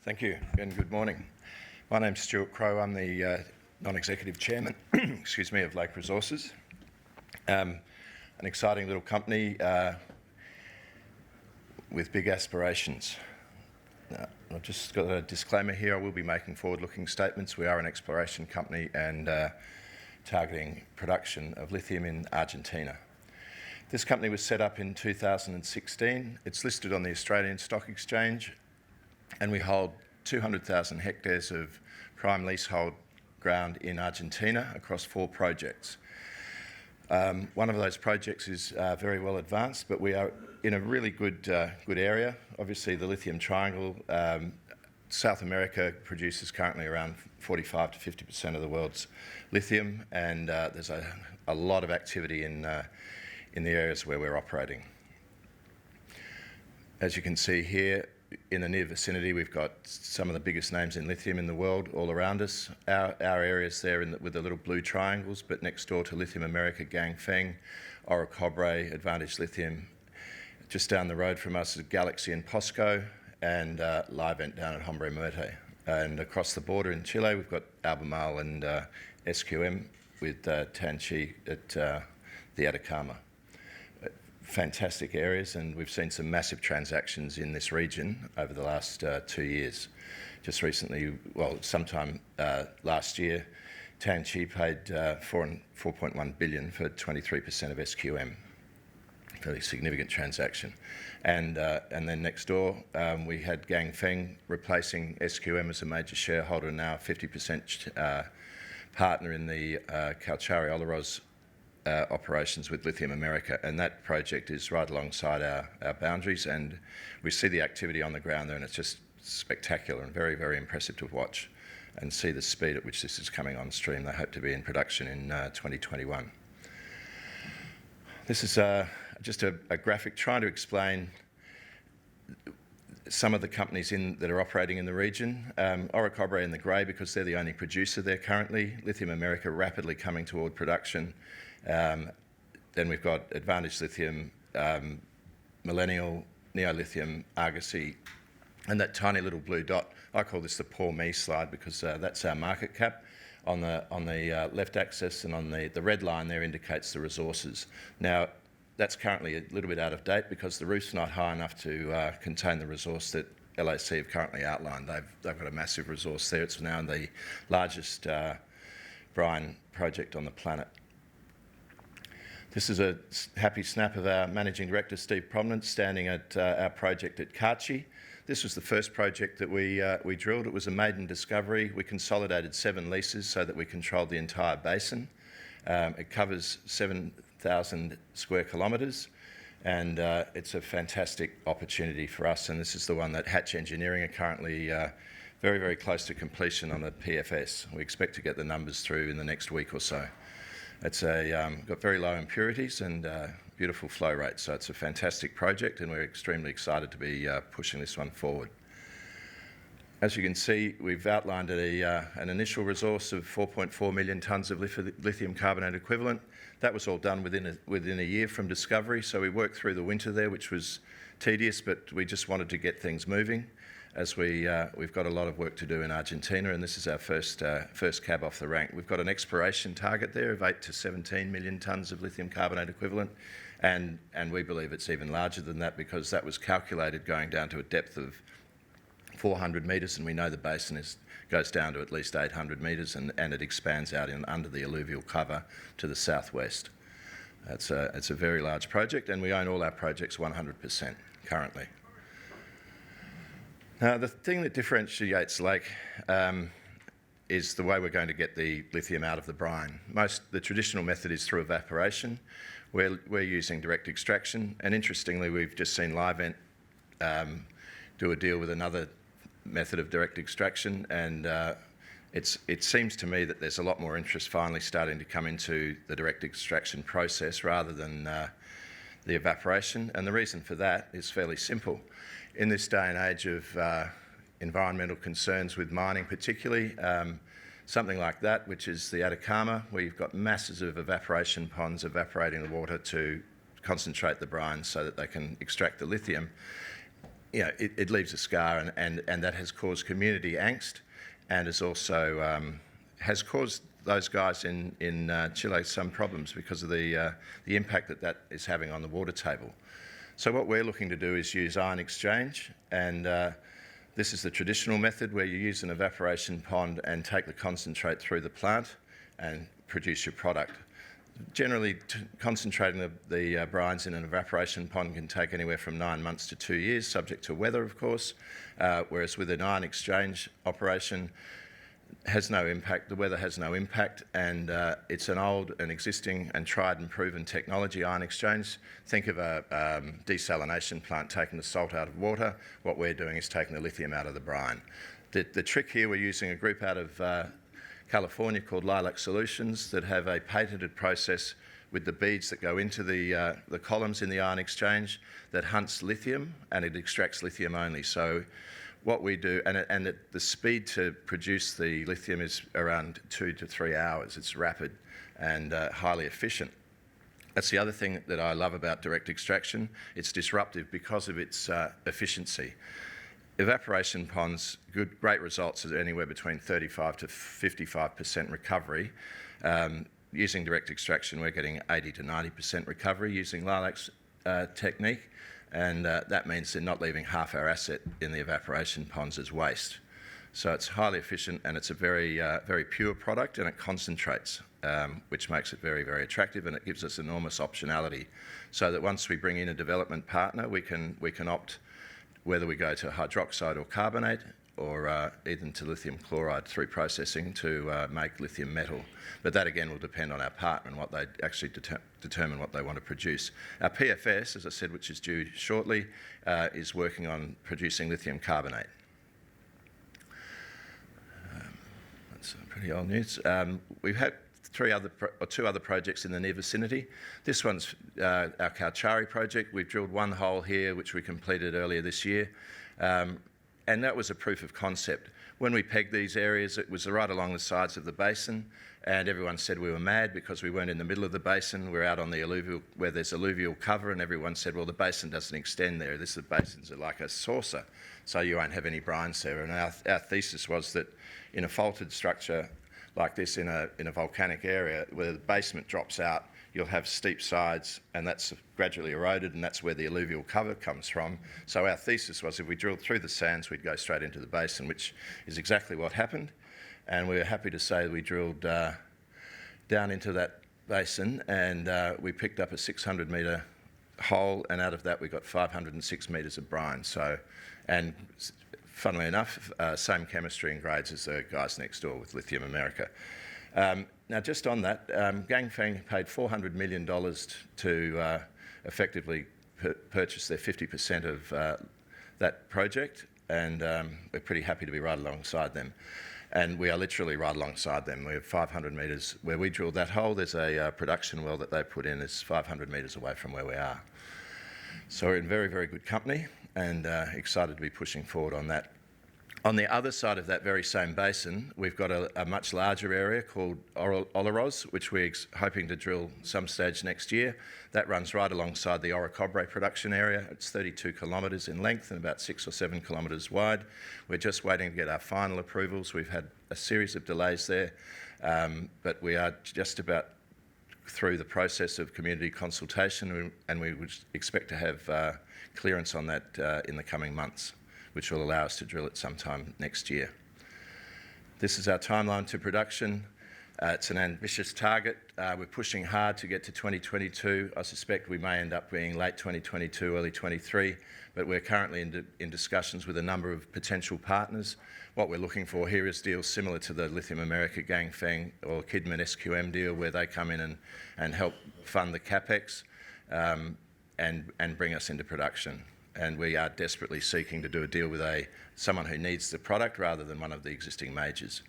Thank you and good morning. My name's Stuart Crowe. I'm the non-executive chairman of Lake Resources. An exciting little company with big aspirations. I've just got a disclaimer here. I will be making forward-looking statements. We are an exploration company and targeting production of lithium in Argentina. This company was set up in 2016. It's listed on the Australian Stock Exchange, and we hold 200,000 hectares of prime leasehold ground in Argentina across 4 projects. One of those projects is very well advanced, but we are in a really good area. Obviously, the Lithium Triangle, South America produces currently around 45 to 50% of the world's lithium, and there's a lot of activity in the areas where we're operating. As you can see here, in the near vicinity, we've got some of the biggest names in lithium in the world all around us. Our area's there with the little blue triangles, but next door to Lithium America, Ganfeng, Cauchari, Advantage Lithium. Just down the road from us is Galaxy and POSCO, and Livent down at Hombre Muerto. And across the border in Chile, we've got Albemarle and SQM with Tianqi at the Atacama. Fantastic areas, and we've seen some massive transactions in this region over the last 2 years. Just recently, sometime last year, Tianqi paid $4.1 billion for 23% of SQM. Fairly significant transaction. And then next door, we had Ganfeng replacing SQM as a major shareholder, now a 50% partner in the Cauchari Olaroz operations with Lithium America, and that project is right alongside our boundaries, and we see the activity on the ground there, and it's just spectacular and very, very impressive to watch and see the speed at which this is coming on stream. They hope to be in production in 2021. This is just a graphic trying to explain some of the companies that are operating in the region. Cauchari in the grey, because they're the only producer there currently. Lithium America rapidly coming toward production. Then we've got Advantage Lithium, Millennial, Neo-Lithium, Argosy, and that tiny little blue dot. I call this the poor me slide because that's our market cap on the left axis, and on the red line there indicates the resources. Now, that's currently a little bit out of date because the roof's not high enough to contain the resource that LAC have currently outlined. They've got a massive resource there. It's now the largest brine project on the planet. This is a happy snap of our Managing Director, Steve Prominence, standing at our project at Kachi. This was the first project that we drilled. It was a maiden discovery. We consolidated 7 leases so that we controlled the entire basin. It covers 7,000 square kilometres, and it's a fantastic opportunity for us, and this is the one that Hatch Engineering are currently very, very close to completion on the PFS. We expect to get the numbers through in the next week or so. It's got very low impurities and beautiful flow rates, so it's a fantastic project, and we're extremely excited to be pushing this one forward. As you can see, we've outlined an initial resource of 4.4 million tonnes of lithium carbonate equivalent. That was all done within a year from discovery, so we worked through the winter there, which was tedious, but we just wanted to get things moving, as we've got a lot of work to do in Argentina, and this is our first cab off the rank. We've got an exploration target there of 8 to 17 million tonnes of lithium carbonate equivalent, and we believe it's even larger than that because that was calculated going down to a depth of 400 metres, and we know the basin goes down to at least 800 metres, and it expands out under the alluvial cover to the southwest. It's a very large project, and we own all our projects 100% currently. Now, the thing that differentiates Lake is the way we're going to get the lithium out of the brine. The traditional method is through evaporation. We're using direct extraction, and interestingly, we've just seen Livent do a deal with another method of direct extraction, and it seems to me that there's a lot more interest finally starting to come into the direct extraction process rather than the evaporation, and the reason for that is fairly simple. In this day and age of environmental concerns with mining particularly, something like that, which is the Atacama, where you've got masses of evaporation ponds evaporating the water to concentrate the brine so that they can extract the lithium. it leaves a scar, and that has caused community angst, and has also has caused those guys in Chile some problems because of the impact that is having on the water table. So what we're looking to do is use ion exchange, and this is the traditional method where you use an evaporation pond and take the concentrate through the plant and produce your product. Generally, concentrating the brines in an evaporation pond can take anywhere from 9 months to 2 years, subject to weather, of course, whereas with an ion exchange operation, has no impact. The weather has no impact, and it's an old and existing and tried and proven technology, ion exchange. Think of a desalination plant taking the salt out of water. What we're doing is taking the lithium out of the brine. The trick here, we're using a group out of California called Lilac Solutions that have a patented process with the beads that go into the columns in the ion exchange that hunts lithium, and it extracts lithium only. So what we do, and the speed to produce the lithium is around 2 to 3 hours. It's rapid and highly efficient. That's the other thing that I love about direct extraction. It's disruptive because of its efficiency. Evaporation ponds, great results are anywhere between 35 to 55% recovery. Using direct extraction, we're getting 80 to 90% recovery using Lilac's technique. And that means they're not leaving half our asset in the evaporation ponds as waste. So it's highly efficient, and it's a very, very pure product, and it concentrates, which makes it very, very attractive, and it gives us enormous optionality. So that once we bring in a development partner, we can opt whether we go to hydroxide or carbonate, or even to lithium chloride through processing to make lithium metal. But that again will depend on our partner and what they actually determine what they want to produce. Our PFS, as I said, which is due shortly, is working on producing lithium carbonate. That's pretty old news. We've had two other projects in the near vicinity. This one's our Cauchari project. We've drilled one hole here, which we completed earlier this year. And that was a proof of concept. When we pegged these areas, it was right along the sides of the basin, and everyone said we were mad because we weren't in the middle of the basin. We're out on the alluvial, where there's alluvial cover, and everyone said, well, the basin doesn't extend there. The basins are like a saucer, so you won't have any brines there. And our thesis was that in a faulted structure like this, in a volcanic area, where the basement drops out, you'll have steep sides, and that's gradually eroded, and that's where the alluvial cover comes from. So our thesis was if we drilled through the sands, we'd go straight into the basin, which is exactly what happened. And we're happy to say we drilled down into that basin, and we picked up a 600-metre hole, and out of that we got 506 metres of brine. So, and funnily enough, same chemistry and grades as the guys next door with Lithium America. Now, just on that, Ganfeng paid $400 million to effectively purchase their 50% of that project, and we're pretty happy to be right alongside them. And we are literally right alongside them. We're 500 metres where we drilled that hole. There's a production well that they put in. It's 500 metres away from where we are. So we're in very, very good company, and excited to be pushing forward on that. On the other side of that very same basin, we've got a much larger area called Olaroz, which we're hoping to drill some stage next year. That runs right alongside the Orocobre production area. It's 32 kilometres in length and about 6 or 7 kilometres wide. We're just waiting to get our final approvals. We've had a series of delays there, but we are just about through the process of community consultation, and we would expect to have clearance on that in the coming months, which will allow us to drill it sometime next year. This is our timeline to production. It's an ambitious target. We're pushing hard to get to 2022. I suspect we may end up being late 2022, early 23, but we're currently in discussions with a number of potential partners. What we're looking for here is deals similar to the Lithium America Ganfeng or Kidman SQM deal, where they come in and help fund the capex and bring us into production. And we are desperately seeking to do a deal with someone who needs the product rather than one of the existing majors.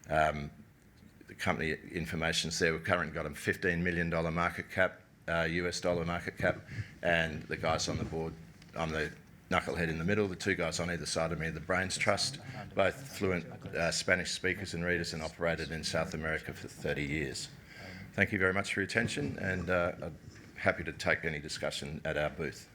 The company information's there. We've currently got a $15 million market cap, US dollar market cap, and the guys on the board, I'm the knucklehead in the middle, the two guys on either side of me are the Brines Trust, both fluent Spanish speakers and readers, and operated in South America for 30 years. Thank you very much for your attention, and I'm happy to take any discussion at our booth.